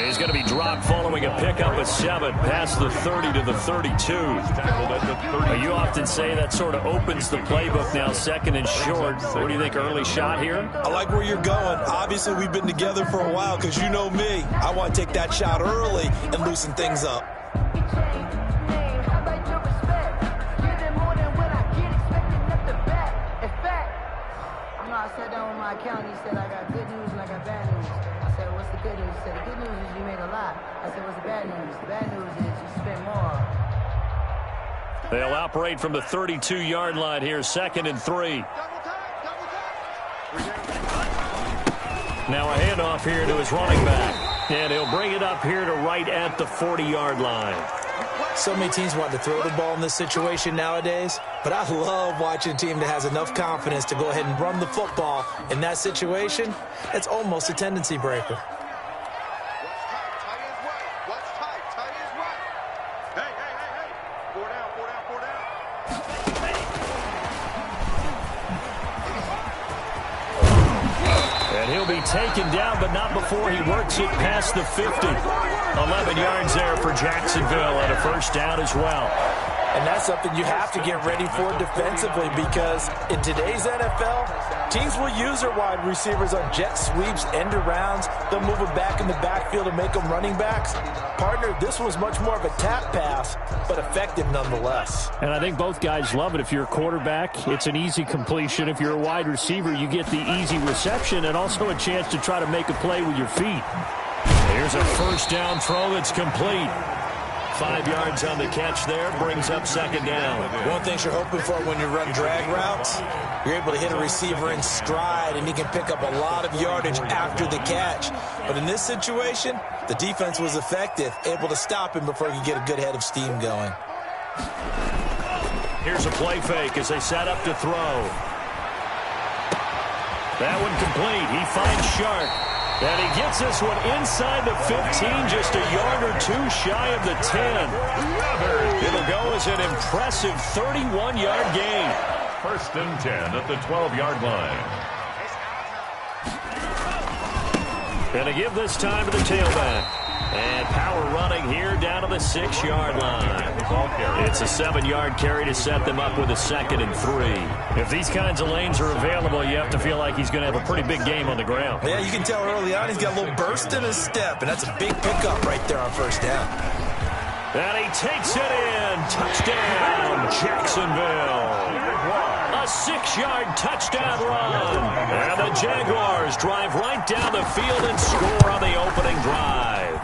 He's going to be dropped following a pickup of 7 past the 30 to the 32. You often say that sort of opens the playbook now, 2nd and short. What do you think, early shot here? I like where you're going. Obviously, we've been together for a while because you know me. I want to take that shot early and loosen things up. I sat down with my accountant. He said, I got good news and I got bad news. I said, what's the good news? He said, the good news is you made a lot. I said, what's the bad news? The bad news is you spent more. They'll operate from the 32-yard line here, 2nd and 3. Now a handoff here to his running back. And he'll bring it up here to right at the 40-yard line. So many teams want to throw the ball in this situation nowadays, but I love watching a team that has enough confidence to go ahead and run the football. In that situation, it's almost a tendency breaker. What's tight? Tight is right. Hey. 4 down. And he'll be taken down, but not before he works it past the 50. 11 yards there for Jacksonville and a first down as well. And that's something you have to get ready for defensively because in today's NFL, teams will use their wide receivers on jet sweeps, end arounds. They'll move them back in the backfield and make them running backs. Partner, this was much more of a tap pass, but effective nonetheless. And I think both guys love it. If you're a quarterback, it's an easy completion. If you're a wide receiver, you get the easy reception and also a chance to try to make a play with your feet. Here's a first down throw that's complete. 5 yards on the catch there, brings up 2nd down. One thing you're hoping for when you run drag routes, you're able to hit a receiver in stride, and he can pick up a lot of yardage after the catch. But in this situation, the defense was effective, able to stop him before he could get a good head of steam going. Here's a play fake as they set up to throw. That one complete. He finds Sharp. And he gets this one inside the 15, just a yard or 2 shy of the 10. It'll go as an impressive 31-yard gain. 1st and 10 at the 12-yard line. And to give this time to the tailback. And power running here down to the 6-yard line. It's a 7-yard carry to set them up with a 2nd and 3. If these kinds of lanes are available, you have to feel like he's going to have a pretty big game on the ground. Yeah, you can tell early on he's got a little burst in his step, and that's a big pickup right there on 1st down. And he takes it in. Touchdown, Jacksonville. A 6-yard touchdown run. And the Jaguars drive right down the field and score on the opening drive.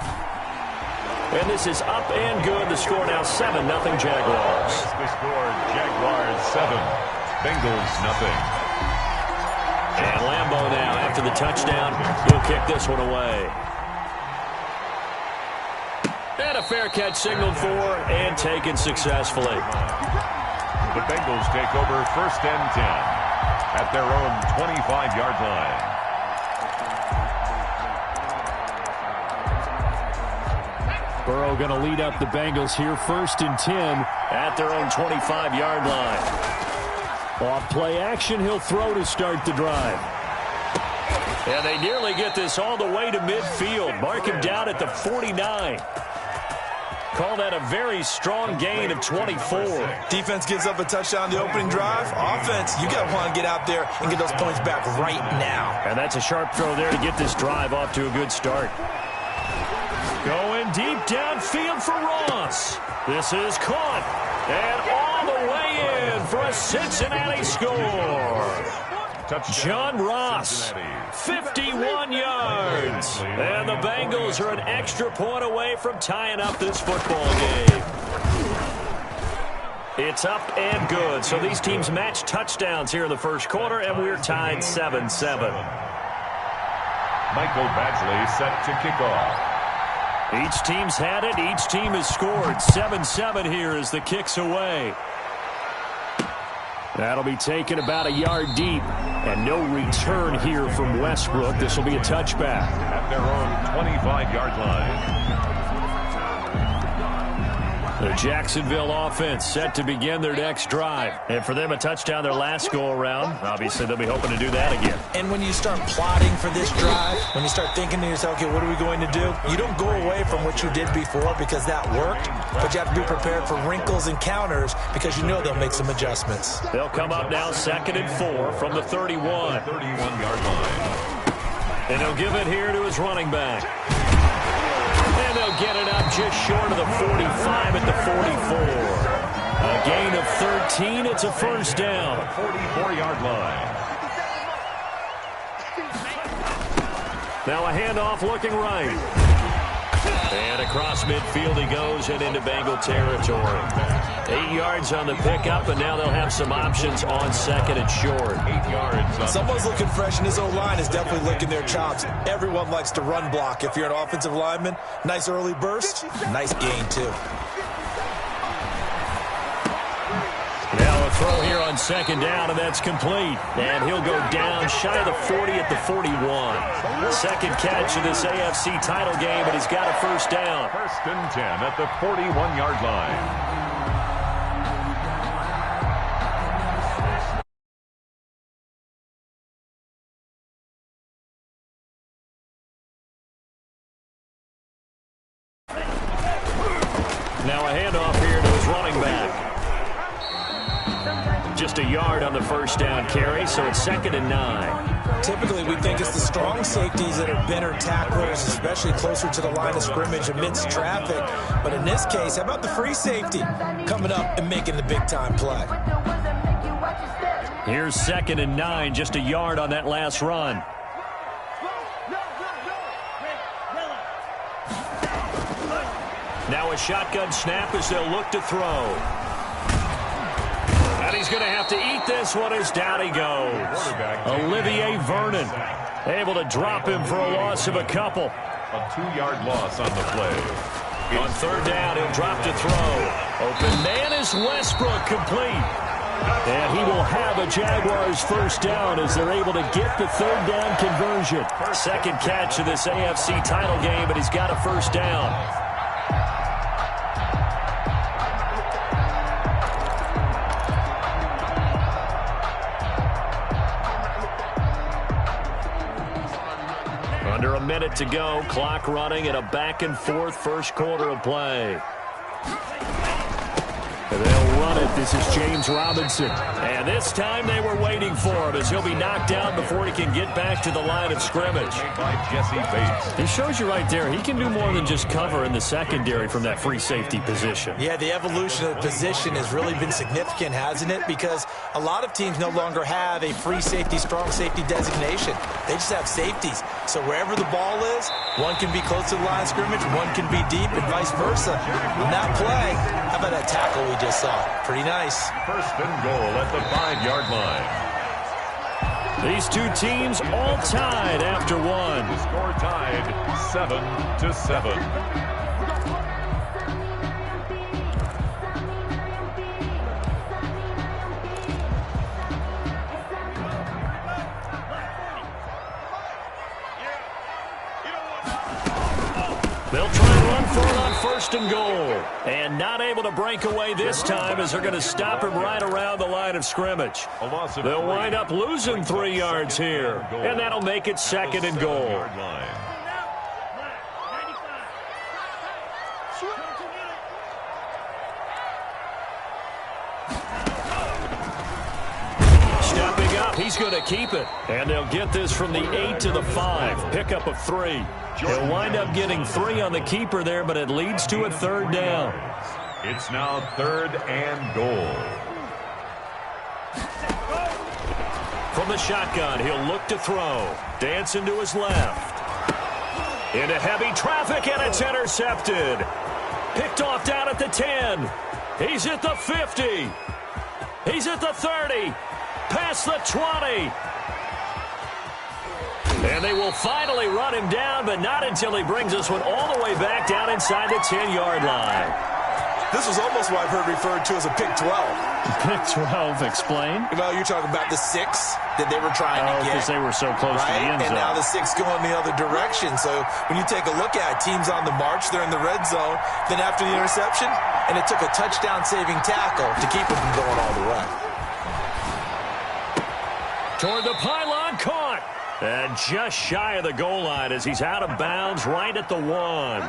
And this is up and good. The score now 7-0 Jaguars. The score, Jaguars 7, Bengals 0. And Lambeau now, after the touchdown, he'll kick this one away. And a fair catch signaled for and taken successfully. The Bengals take over 1st and 10 at their own 25-yard line. Burrow going to lead up the Bengals here, 1st and 10 at their own 25-yard line. Off play action, he'll throw to start the drive. And they nearly get this all the way to midfield. Mark him down at the 49. Call that a very strong gain of 24. Defense gives up a touchdown the opening drive. Offense, you got to want to get out there and get those points back right now. And that's a sharp throw there to get this drive off to a good start. Going deep downfield for Ross. This is caught. And all the way in for a Cincinnati score. John Ross, 51 yards. And the Bengals are an extra point away from tying up this football game. It's up and good. So these teams match touchdowns here in the first quarter, and we're tied 7-7. Michael Badgley set to kick off. Each team's had it. Each team has scored. 7-7 here as the kick's away. That'll be taken about a yard deep. And no return here from Westbrook. This will be a touchback. At their own 25-yard line. The Jacksonville offense set to begin their next drive. And for them, a touchdown their last go-around. Obviously, they'll be hoping to do that again. And when you start plotting for this drive, when you start thinking to yourself, okay, what are we going to do? You don't go away from what you did before because that worked, but you have to be prepared for wrinkles and counters because you know they'll make some adjustments. They'll come up now 2nd and 4 from the 31. 31-yard line. And he'll give it here to his running back. And they'll get it up just short of the 45 at the 44. A gain of 13. It's a first down. 44-yard line. Now a handoff looking right. And across midfield he goes and into Bengal territory. 8 yards on the pickup, and now they'll have some options on 2nd and short. 8 yards. Someone's looking fresh, and his O-line is definitely licking their chops. Everyone likes to run block. If you're an offensive lineman, nice early burst, nice gain, too. Now a throw here on 2nd down, and that's complete. And he'll go down shy of the 40 at the 41. Second catch of this AFC title game, but he's got a first down. 1st and 10 at the 41-yard line. Now a handoff here to his running back. Just a yard on the first down carry, so it's 2nd and 9. Typically, we think it's the strong safeties that are better tacklers, especially closer to the line of scrimmage amidst traffic. But in this case, how about the free safety coming up and making the big-time play? Here's 2nd and 9, just a yard on that last run. Now a shotgun snap as they'll look to throw. And he's going to have to eat this one as down he goes. Olivier Vernon able to drop him for a loss of a couple. A 2-yard loss on the play. On 3rd down, he'll drop to throw. Open man is Westbrook, complete. And he will have a Jaguars first down as they're able to get the 3rd down conversion. Second catch of this AFC title game, but he's got a first down. Under a minute to go, clock running in a back-and-forth first quarter of play. And they'll run it. This is James Robinson. And this time they were waiting for him as he'll be knocked down before he can get back to the line of scrimmage. By Jesse Bates. He shows you right there, he can do more than just cover in the secondary from that free safety position. Yeah, the evolution of the position has really been significant, hasn't it? Because a lot of teams no longer have a free safety, strong safety designation. They just have safeties. So wherever the ball is, one can be close to the line of scrimmage, one can be deep, and vice versa. On that play, how about that tackle we just saw? Pretty nice. 1st and goal at the 5-yard line. These two teams all tied after one. The score tied 7-7. They'll try and run for it on 1st and goal. And not able to break away this time as they're going to stop him right around the line of scrimmage. They'll wind up losing 3 yards here. And that'll make it 2nd and goal. Stepping up, he's going to keep it. And they'll get this from the 8 to the 5. Pickup of 3. He'll wind up getting 3 on the keeper there, but it leads to a 3rd down. It's now 3rd and goal. From the shotgun, he'll look to throw. Dancing to his left. Into heavy traffic, and it's intercepted. Picked off down at the 10. He's at the 50. He's at the 30. Past the 20. And they will finally run him down, but not until he brings this one all the way back down inside the 10-yard line. This was almost what I've heard referred to as a pick 12. Pick 12, explain. Well, you're talking about the 6 that they were trying to get. Because they were so close to the end zone. And now the 6 going the other direction. So when you take a look at it, teams on the march, they're in the red zone. Then after the interception, and it took a touchdown-saving tackle to keep them from going all the way. Toward the pylon, caught. And just shy of the goal line as he's out of bounds right at the 1.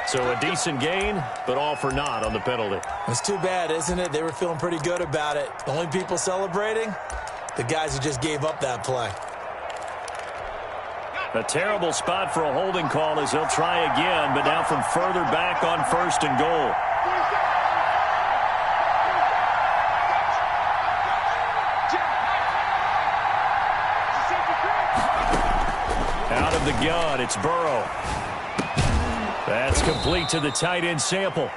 So a decent gain, but all for naught on the penalty. It's too bad, isn't it? They were feeling pretty good about it. The only people celebrating, the guys who just gave up that play. A terrible spot for a holding call as he'll try again, but now from further back on 1st and goal. Out of the gun, it's Burrow. That's complete to the tight end Sample.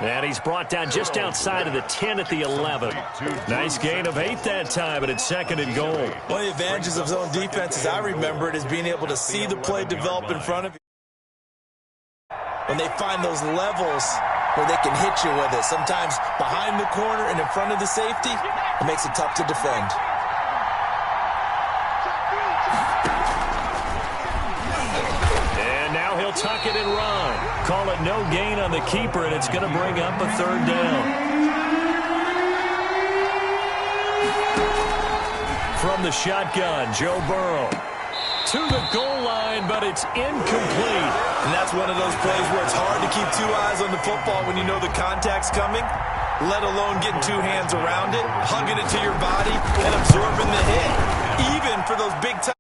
And he's brought down just outside of the 10 at the 11. Nice gain of 8 that time, but it's 2nd and goal. One of the advantages of zone defense, as I remember it, is being able to see the play develop in front of you. When they find those levels where they can hit you with it, sometimes behind the corner and in front of the safety, it makes it tough to defend. He'll tuck it and run. Call it no gain on the keeper, and it's going to bring up a 3rd down. From the shotgun, Joe Burrow. To the goal line, but it's incomplete. And that's one of those plays where it's hard to keep 2 eyes on the football when you know the contact's coming, let alone getting 2 hands around it, hugging it to your body, and absorbing the hit. Even for those big time